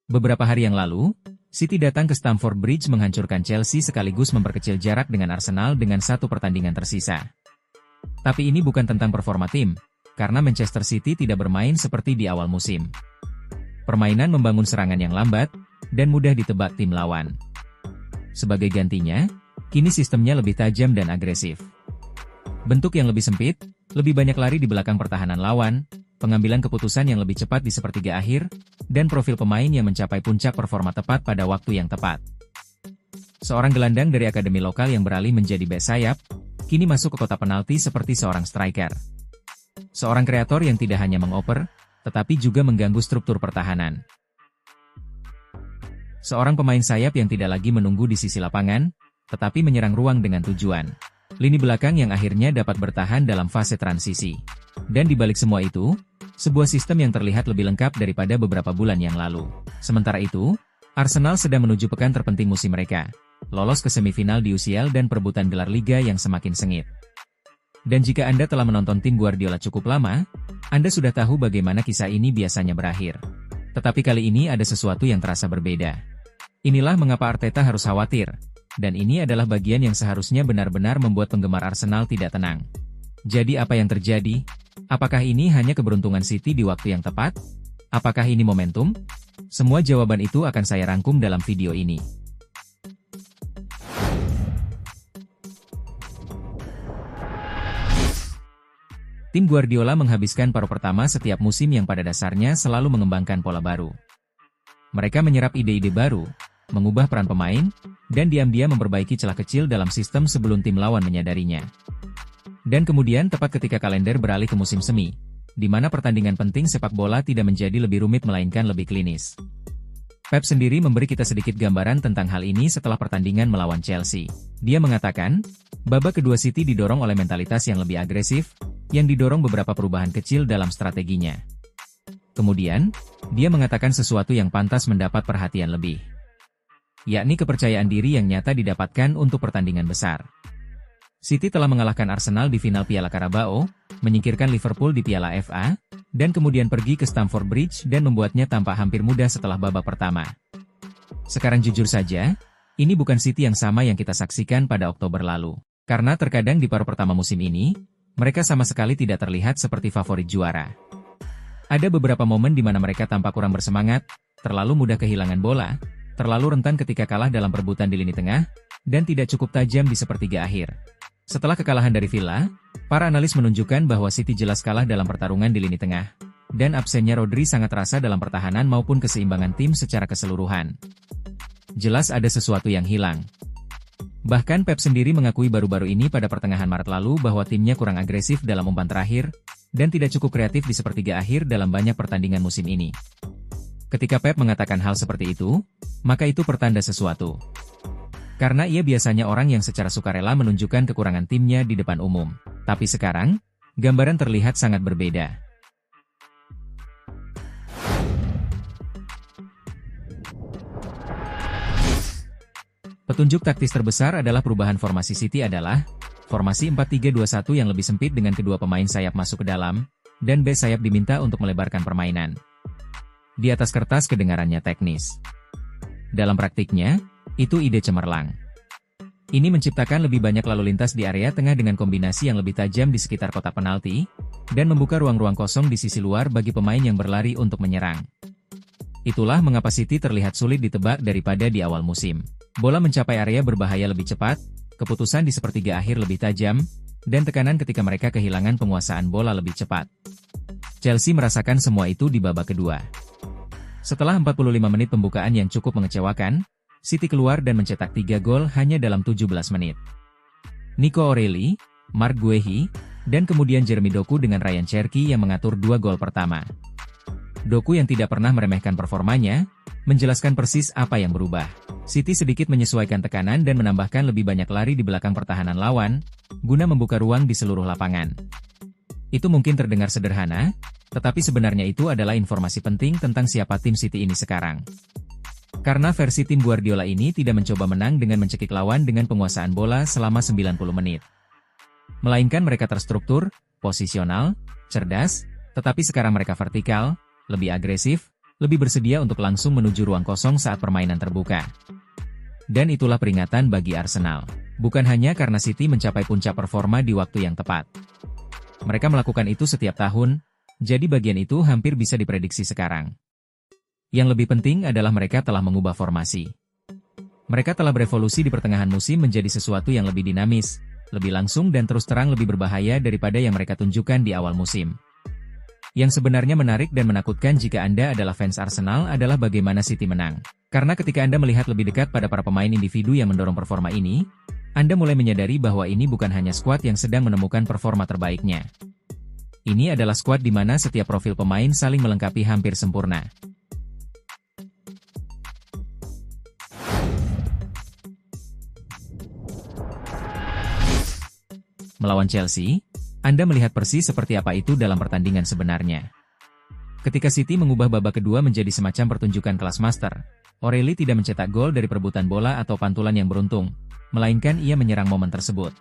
Beberapa hari yang lalu, City datang ke Stamford Bridge menghancurkan Chelsea sekaligus memperkecil jarak dengan Arsenal dengan satu pertandingan tersisa. Tapi ini bukan tentang performa tim, karena Manchester City tidak bermain seperti di awal musim. Permainan membangun serangan yang lambat, dan mudah ditebak tim lawan. Sebagai gantinya, kini sistemnya lebih tajam dan agresif. Bentuk yang lebih sempit, lebih banyak lari di belakang pertahanan lawan, pengambilan keputusan yang lebih cepat di sepertiga akhir, dan profil pemain yang mencapai puncak performa tepat pada waktu yang tepat. Seorang gelandang dari akademi lokal yang beralih menjadi bek sayap, kini masuk ke kotak penalti seperti seorang striker. Seorang kreator yang tidak hanya mengoper, tetapi juga mengganggu struktur pertahanan. Seorang pemain sayap yang tidak lagi menunggu di sisi lapangan, tetapi menyerang ruang dengan tujuan. Lini belakang yang akhirnya dapat bertahan dalam fase transisi. Dan di balik semua itu, sebuah sistem yang terlihat lebih lengkap daripada beberapa bulan yang lalu. Sementara itu, Arsenal sedang menuju pekan terpenting musim mereka. Lolos ke semifinal di UCL dan perebutan gelar Liga yang semakin sengit. Dan jika Anda telah menonton tim Guardiola cukup lama, Anda sudah tahu bagaimana kisah ini biasanya berakhir. Tetapi kali ini ada sesuatu yang terasa berbeda. Inilah mengapa Arteta harus khawatir. Dan ini adalah bagian yang seharusnya benar-benar membuat penggemar Arsenal tidak tenang. Jadi apa yang terjadi? Apakah ini hanya keberuntungan City di waktu yang tepat? Apakah ini momentum? Semua jawaban itu akan saya rangkum dalam video ini. Tim Guardiola menghabiskan paruh pertama setiap musim yang pada dasarnya selalu mengembangkan pola baru. Mereka menyerap ide-ide baru, mengubah peran pemain, dan diam-diam memperbaiki celah kecil dalam sistem sebelum tim lawan menyadarinya. Dan kemudian tepat ketika kalender beralih ke musim semi, di mana pertandingan penting sepak bola tidak menjadi lebih rumit melainkan lebih klinis. Pep sendiri memberi kita sedikit gambaran tentang hal ini setelah pertandingan melawan Chelsea. Dia mengatakan, babak kedua City didorong oleh mentalitas yang lebih agresif, yang didorong beberapa perubahan kecil dalam strateginya. Kemudian, dia mengatakan sesuatu yang pantas mendapat perhatian lebih, yakni kepercayaan diri yang nyata didapatkan untuk pertandingan besar. City telah mengalahkan Arsenal di final Piala Carabao, menyingkirkan Liverpool di Piala FA, dan kemudian pergi ke Stamford Bridge dan membuatnya tampak hampir mudah setelah babak pertama. Sekarang jujur saja, ini bukan City yang sama yang kita saksikan pada Oktober lalu. Karena terkadang di paruh pertama musim ini, mereka sama sekali tidak terlihat seperti favorit juara. Ada beberapa momen di mana mereka tampak kurang bersemangat, terlalu mudah kehilangan bola, terlalu rentan ketika kalah dalam perebutan di lini tengah, dan tidak cukup tajam di sepertiga akhir. Setelah kekalahan dari Villa, para analis menunjukkan bahwa City jelas kalah dalam pertarungan di lini tengah, dan absennya Rodri sangat terasa dalam pertahanan maupun keseimbangan tim secara keseluruhan. Jelas ada sesuatu yang hilang. Bahkan Pep sendiri mengakui baru-baru ini pada pertengahan Maret lalu bahwa timnya kurang agresif dalam umpan terakhir, dan tidak cukup kreatif di sepertiga akhir dalam banyak pertandingan musim ini. Ketika Pep mengatakan hal seperti itu, maka itu pertanda sesuatu. Karena ia biasanya orang yang secara sukarela menunjukkan kekurangan timnya di depan umum. Tapi sekarang, gambaran terlihat sangat berbeda. Petunjuk taktis terbesar adalah perubahan formasi City adalah formasi 4-3-2-1 yang lebih sempit dengan kedua pemain sayap masuk ke dalam, dan bek sayap diminta untuk melebarkan permainan. Di atas kertas kedengarannya teknis. Dalam praktiknya, itu ide cemerlang. Ini menciptakan lebih banyak lalu lintas di area tengah dengan kombinasi yang lebih tajam di sekitar kotak penalti, dan membuka ruang-ruang kosong di sisi luar bagi pemain yang berlari untuk menyerang. Itulah mengapa City terlihat sulit ditebak daripada di awal musim. Bola mencapai area berbahaya lebih cepat, keputusan di sepertiga akhir lebih tajam, dan tekanan ketika mereka kehilangan penguasaan bola lebih cepat. Chelsea merasakan semua itu di babak kedua. Setelah 45 menit pembukaan yang cukup mengecewakan, City keluar dan mencetak 3 gol hanya dalam 17 menit. Nico O'Reilly, Marc Guehi, dan kemudian Jeremy Doku dengan Ryan Cherki yang mengatur 2 gol pertama. Doku yang tidak pernah meremehkan performanya, menjelaskan persis apa yang berubah. City sedikit menyesuaikan tekanan dan menambahkan lebih banyak lari di belakang pertahanan lawan, guna membuka ruang di seluruh lapangan. Itu mungkin terdengar sederhana, tetapi sebenarnya itu adalah informasi penting tentang siapa tim City ini sekarang. Karena versi tim Guardiola ini tidak mencoba menang dengan mencekik lawan dengan penguasaan bola selama 90 menit. Melainkan mereka terstruktur, posisional, cerdas, tetapi sekarang mereka vertikal, lebih agresif, lebih bersedia untuk langsung menuju ruang kosong saat permainan terbuka. Dan itulah peringatan bagi Arsenal. Bukan hanya karena City mencapai puncak performa di waktu yang tepat. Mereka melakukan itu setiap tahun, jadi bagian itu hampir bisa diprediksi sekarang. Yang lebih penting adalah mereka telah mengubah formasi. Mereka telah berevolusi di pertengahan musim menjadi sesuatu yang lebih dinamis, lebih langsung dan terus terang lebih berbahaya daripada yang mereka tunjukkan di awal musim. Yang sebenarnya menarik dan menakutkan jika Anda adalah fans Arsenal adalah bagaimana City menang. Karena ketika Anda melihat lebih dekat pada para pemain individu yang mendorong performa ini, Anda mulai menyadari bahwa ini bukan hanya skuad yang sedang menemukan performa terbaiknya. Ini adalah skuad di mana setiap profil pemain saling melengkapi hampir sempurna. Melawan Chelsea, Anda melihat persis seperti apa itu dalam pertandingan sebenarnya. Ketika City mengubah babak kedua menjadi semacam pertunjukan kelas master, O'Reilly tidak mencetak gol dari perebutan bola atau pantulan yang beruntung, melainkan ia menyerang momen tersebut.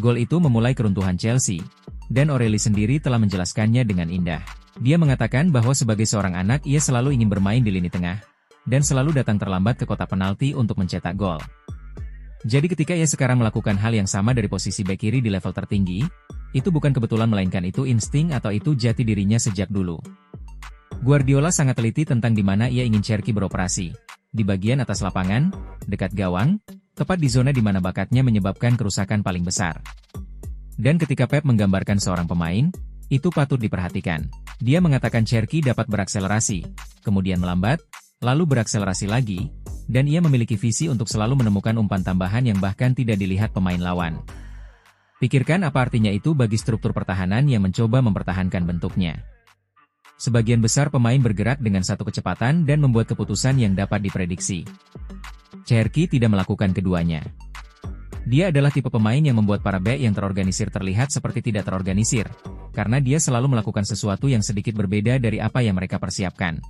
Gol itu memulai keruntuhan Chelsea, dan O'Reilly sendiri telah menjelaskannya dengan indah. Dia mengatakan bahwa sebagai seorang anak ia selalu ingin bermain di lini tengah, dan selalu datang terlambat ke kotak penalti untuk mencetak gol. Jadi ketika ia sekarang melakukan hal yang sama dari posisi bek kiri di level tertinggi, itu bukan kebetulan melainkan itu insting atau itu jati dirinya sejak dulu. Guardiola sangat teliti tentang di mana ia ingin Cherki beroperasi. Di bagian atas lapangan, dekat gawang, tepat di zona di mana bakatnya menyebabkan kerusakan paling besar. Dan ketika Pep menggambarkan seorang pemain, itu patut diperhatikan. Dia mengatakan Cherki dapat berakselerasi, kemudian melambat, lalu berakselerasi lagi, dan ia memiliki visi untuk selalu menemukan umpan tambahan yang bahkan tidak dilihat pemain lawan. Pikirkan apa artinya itu bagi struktur pertahanan yang mencoba mempertahankan bentuknya. Sebagian besar pemain bergerak dengan satu kecepatan dan membuat keputusan yang dapat diprediksi. Cherki tidak melakukan keduanya. Dia adalah tipe pemain yang membuat para bek yang terorganisir terlihat seperti tidak terorganisir, karena dia selalu melakukan sesuatu yang sedikit berbeda dari apa yang mereka persiapkan.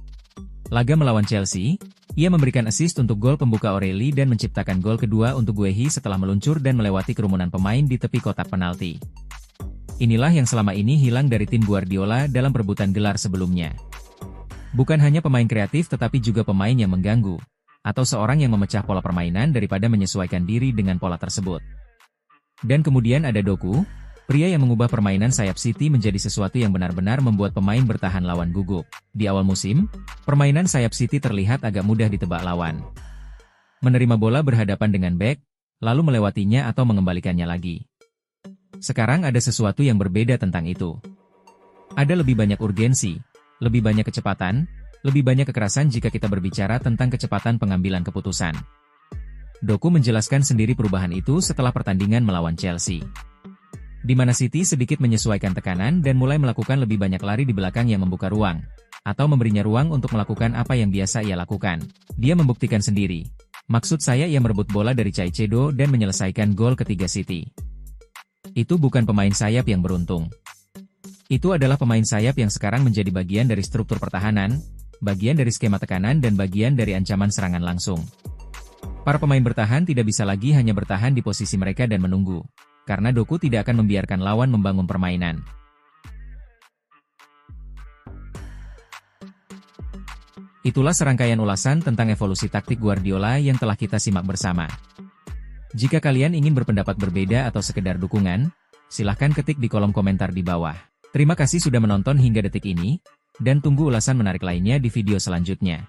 Laga melawan Chelsea, ia memberikan assist untuk gol pembuka O'Reilly dan menciptakan gol kedua untuk Guehi setelah meluncur dan melewati kerumunan pemain di tepi kotak penalti. Inilah yang selama ini hilang dari tim Guardiola dalam perebutan gelar sebelumnya. Bukan hanya pemain kreatif tetapi juga pemain yang mengganggu, atau seorang yang memecah pola permainan daripada menyesuaikan diri dengan pola tersebut. Dan kemudian ada Doku, pria yang mengubah permainan sayap City menjadi sesuatu yang benar-benar membuat pemain bertahan lawan gugup. Di awal musim, permainan sayap City terlihat agak mudah ditebak lawan. Menerima bola berhadapan dengan bek, lalu melewatinya atau mengembalikannya lagi. Sekarang ada sesuatu yang berbeda tentang itu. Ada lebih banyak urgensi, lebih banyak kecepatan, lebih banyak kekerasan jika kita berbicara tentang kecepatan pengambilan keputusan. Doku menjelaskan sendiri perubahan itu setelah pertandingan melawan Chelsea, di mana City sedikit menyesuaikan tekanan dan mulai melakukan lebih banyak lari di belakang yang membuka ruang, atau memberinya ruang untuk melakukan apa yang biasa ia lakukan. Dia membuktikan sendiri. Maksud saya ia merebut bola dari Caicedo dan menyelesaikan gol ketiga City. Itu bukan pemain sayap yang beruntung. Itu adalah pemain sayap yang sekarang menjadi bagian dari struktur pertahanan, bagian dari skema tekanan dan bagian dari ancaman serangan langsung. Para pemain bertahan tidak bisa lagi hanya bertahan di posisi mereka dan menunggu, karena Doku tidak akan membiarkan lawan membangun permainan. Itulah serangkaian ulasan tentang evolusi taktik Guardiola yang telah kita simak bersama. Jika kalian ingin berpendapat berbeda atau sekedar dukungan, silahkan ketik di kolom komentar di bawah. Terima kasih sudah menonton hingga detik ini, dan tunggu ulasan menarik lainnya di video selanjutnya.